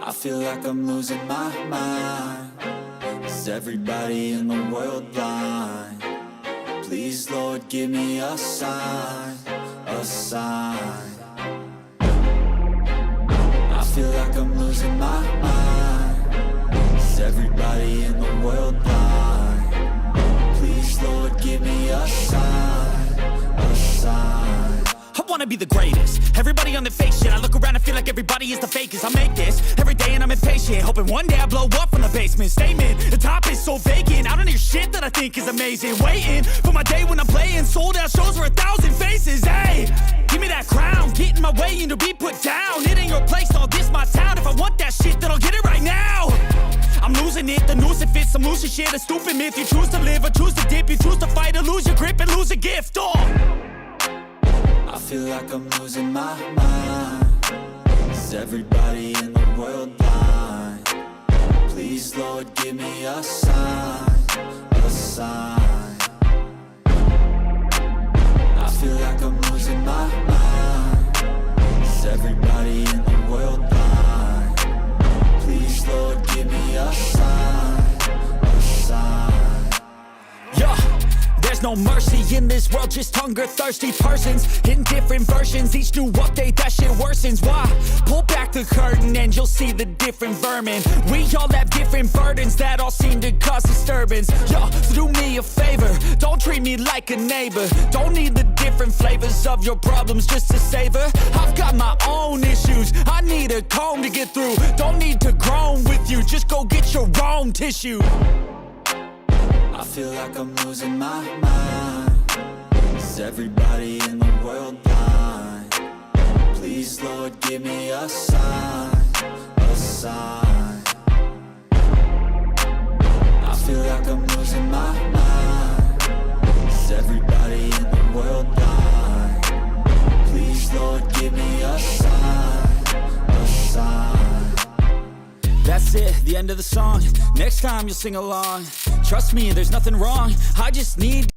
I feel like I'm losing my mind. Is everybody in the world blind? Please, Lord, give me a sign, a sign. I feel like I'm losing my mind. Is everybody in the world blind? Please, Lord, give me a sign, a sign. I wanna be the greatest. Everybody on the fake shit. I look around and feel like everybody is the fakest. I make this every day and I'm impatient, hoping one day I blow up from the basement. Statement, the top is so vacant. I don't hear shit that I think is amazing. Waiting for my day when I'm playing sold out shows for 1,000 faces. Hey, give me that crown, get in my way and to be put down. It ain't your place, all this my town. If I want that shit, then I'll get it right now. I'm losing it, the noose it fits. I'm losing shit, a stupid myth. You choose to live or choose to dip. You choose to fight or lose your grip and lose a gift. I feel like I'm losing my mind. Is everybody in the world blind? Please, Lord, give me a sign, a sign. I feel like I'm losing my mind. Is everybody in the world blind? Please, Lord, give me a sign, a sign. Yeah. There's no mercy in this world, just hunger-thirsty persons in different versions. Each new update, that shit worsens. Why? Pull back the curtain and you'll see the different vermin. We all have different burdens that all seem to cause disturbance. Yo, so do me a favor, don't treat me like a neighbor. Don't need the different flavors of your problems just to savor. I've got my own issues, I need a comb to get through. Don't need to groan with you, just go get your own tissue. I feel like I'm losing my mind. Is everybody in the world blind? Please, Lord, give me a sign, a sign. I feel like I'm losing my mind. Is everybody in the world blind? Please, Lord, give me a sign, a sign. That's it, the end of the song. Next time you'll sing along. Trust me, there's nothing wrong. I just need